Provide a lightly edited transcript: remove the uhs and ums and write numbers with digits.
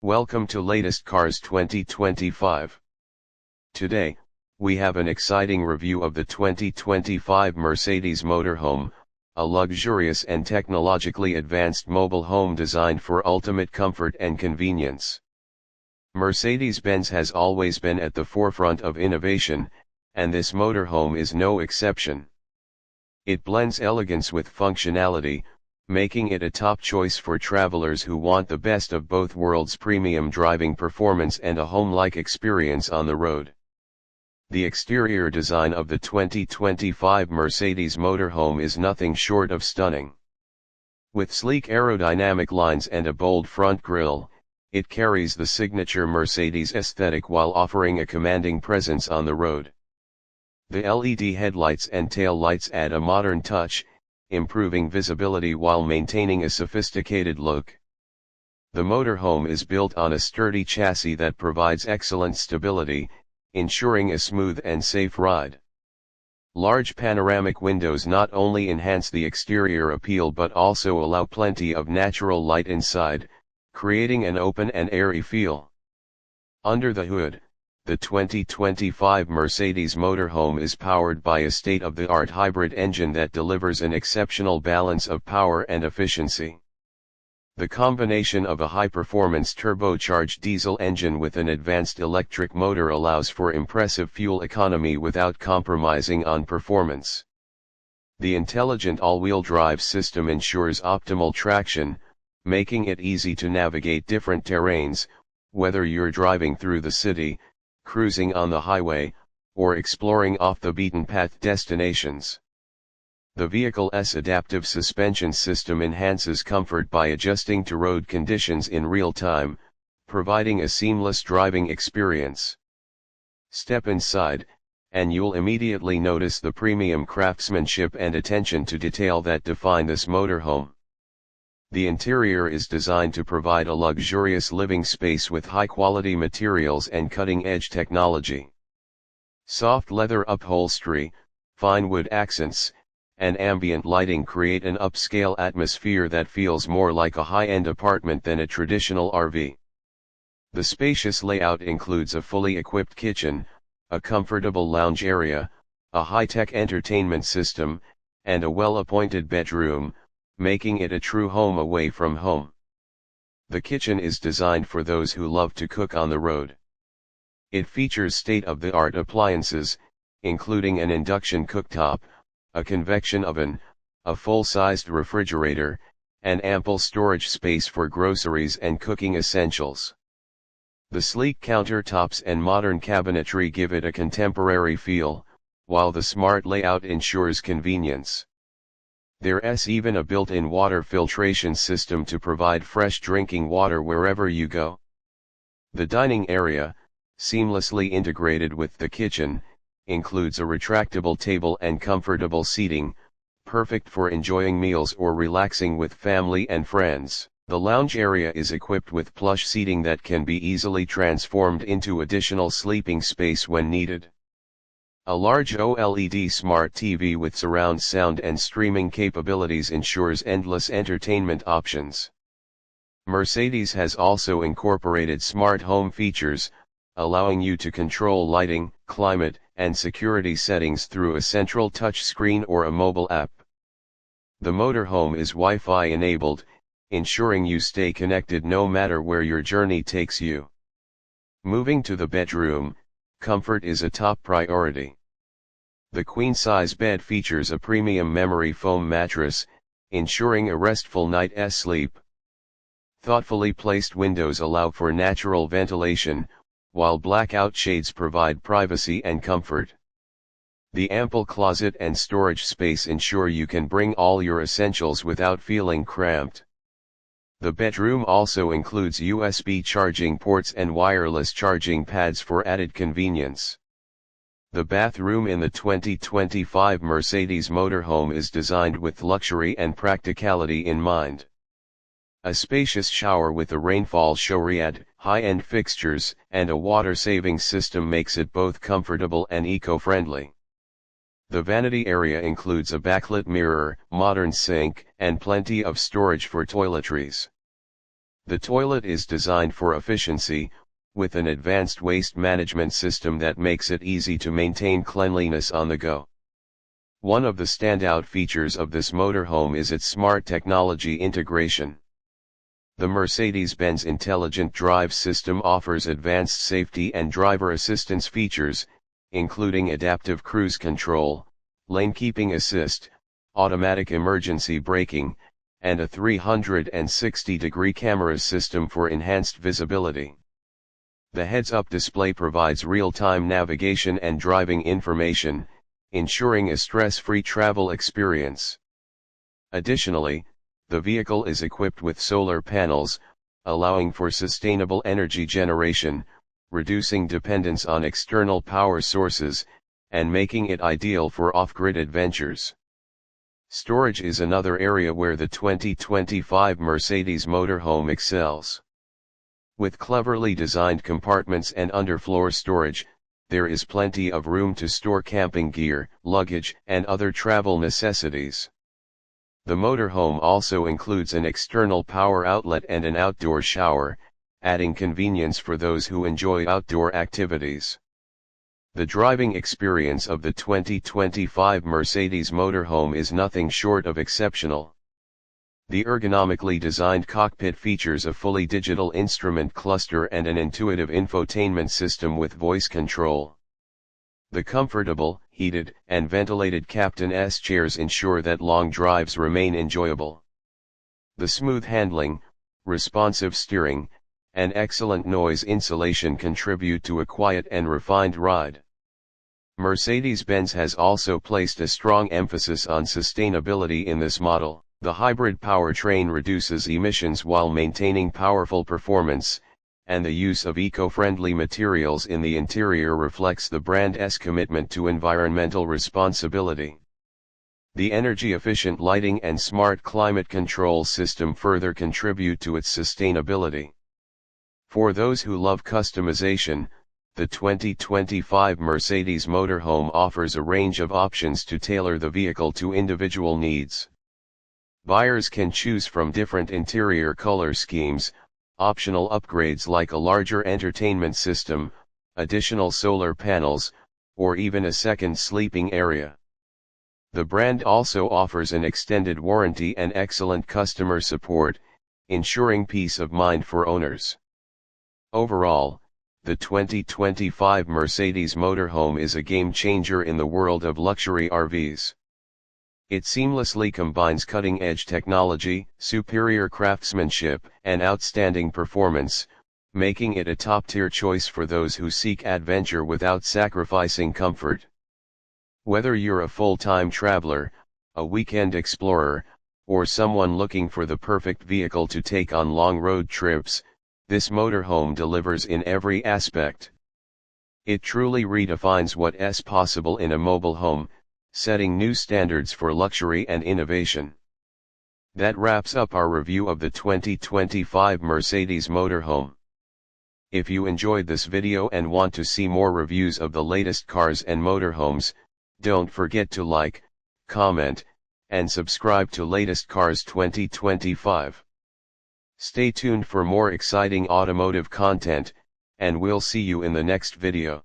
Welcome to latest Cars 2025. Today, we have an exciting review of the 2025 Mercedes Motorhome, a luxurious and technologically advanced mobile home designed for ultimate comfort and convenience. Mercedes-Benz has always been at the forefront of innovation, and this motorhome is no exception. It blends elegance with functionality, making it a top choice for travelers who want the best of both worlds: premium driving performance and a home-like experience on the road. The exterior design of the 2025 Mercedes Motorhome is nothing short of stunning. With sleek aerodynamic lines and a bold front grille, it carries the signature Mercedes aesthetic while offering a commanding presence on the road. The LED headlights and tail lights add a modern touch, improving visibility while maintaining a sophisticated look. The motorhome is built on a sturdy chassis that provides excellent stability, ensuring a smooth and safe ride. Large panoramic windows not only enhance the exterior appeal but also allow plenty of natural light inside, creating an open and airy feel. Under the hood, the 2025 Mercedes Motorhome is powered by a state-of-the-art hybrid engine that delivers an exceptional balance of power and efficiency. The combination of a high-performance turbocharged diesel engine with an advanced electric motor allows for impressive fuel economy without compromising on performance. The intelligent all-wheel drive system ensures optimal traction, making it easy to navigate different terrains, whether you're driving through the city, cruising on the highway, or exploring off-the-beaten-path destinations. The vehicle's adaptive suspension system enhances comfort by adjusting to road conditions in real time, providing a seamless driving experience. Step inside, and you'll immediately notice the premium craftsmanship and attention to detail that define this motorhome. The interior is designed to provide a luxurious living space with high-quality materials and cutting-edge technology. Soft leather upholstery, fine wood accents, and ambient lighting create an upscale atmosphere that feels more like a high-end apartment than a traditional RV. The spacious layout includes a fully equipped kitchen, a comfortable lounge area, a high-tech entertainment system, and a well-appointed bedroom, making it a true home away from home. The kitchen is designed for those who love to cook on the road. It features state-of-the-art appliances, including an induction cooktop, a convection oven, a full-sized refrigerator, and ample storage space for groceries and cooking essentials. The sleek countertops and modern cabinetry give it a contemporary feel, while the smart layout ensures convenience. There's even a built-in water filtration system to provide fresh drinking water wherever you go. The dining area, seamlessly integrated with the kitchen, includes a retractable table and comfortable seating, perfect for enjoying meals or relaxing with family and friends. The lounge area is equipped with plush seating that can be easily transformed into additional sleeping space when needed. A large OLED smart TV with surround sound and streaming capabilities ensures endless entertainment options. Mercedes has also incorporated smart home features, allowing you to control lighting, climate, and security settings through a central touchscreen or a mobile app. The motorhome is Wi-Fi enabled, ensuring you stay connected no matter where your journey takes you. Moving to the bedroom, comfort is a top priority. The queen-size bed features a premium memory foam mattress, ensuring a restful night's sleep. Thoughtfully placed windows allow for natural ventilation, while blackout shades provide privacy and comfort. The ample closet and storage space ensure you can bring all your essentials without feeling cramped. The bedroom also includes USB charging ports and wireless charging pads for added convenience. The bathroom in the 2025 Mercedes Motorhome is designed with luxury and practicality in mind. A spacious shower with a rainfall shower, high-end fixtures, and a water-saving system makes it both comfortable and eco-friendly. The vanity area includes a backlit mirror, modern sink, and plenty of storage for toiletries. The toilet is designed for efficiency, with an advanced waste management system that makes it easy to maintain cleanliness on the go. One of the standout features of this motorhome is its smart technology integration. The Mercedes-Benz Intelligent Drive System offers advanced safety and driver assistance features, including adaptive cruise control, lane keeping assist, automatic emergency braking, and a 360-degree camera system for enhanced visibility. The heads-up display provides real-time navigation and driving information, ensuring a stress-free travel experience. Additionally, the vehicle is equipped with solar panels, allowing for sustainable energy generation, reducing dependence on external power sources, and making it ideal for off-grid adventures. Storage is another area where the 2025 Mercedes motorhome excels. With cleverly designed compartments and underfloor storage, there is plenty of room to store camping gear, luggage, and other travel necessities. The motorhome also includes an external power outlet and an outdoor shower, adding convenience for those who enjoy outdoor activities. The driving experience of the 2025 Mercedes motorhome is nothing short of exceptional. The ergonomically designed cockpit features a fully digital instrument cluster and an intuitive infotainment system with voice control. The comfortable, heated, and ventilated Captain's chairs ensure that long drives remain enjoyable. The smooth handling, responsive steering, and excellent noise insulation contribute to a quiet and refined ride. Mercedes-Benz has also placed a strong emphasis on sustainability in this model. The hybrid powertrain reduces emissions while maintaining powerful performance, and the use of eco-friendly materials in the interior reflects the brand's commitment to environmental responsibility. The energy-efficient lighting and smart climate control system further contribute to its sustainability. For those who love customization, the 2025 Mercedes motorhome offers a range of options to tailor the vehicle to individual needs. Buyers can choose from different interior color schemes, optional upgrades like a larger entertainment system, additional solar panels, or even a second sleeping area. The brand also offers an extended warranty and excellent customer support, ensuring peace of mind for owners. Overall, the 2025 Mercedes motorhome is a game changer in the world of luxury RVs. It seamlessly combines cutting-edge technology, superior craftsmanship, and outstanding performance, making it a top-tier choice for those who seek adventure without sacrificing comfort. Whether you're a full-time traveler, a weekend explorer, or someone looking for the perfect vehicle to take on long road trips, this motorhome delivers in every aspect. It truly redefines what's possible in a mobile home, setting new standards for luxury and innovation. That wraps up our review of the 2025 Mercedes motorhome. If you enjoyed this video and want to see more reviews of the latest cars and motorhomes, don't forget to like, comment, and subscribe to Latest Cars 2025. Stay tuned for more exciting automotive content, and we'll see you in the next video.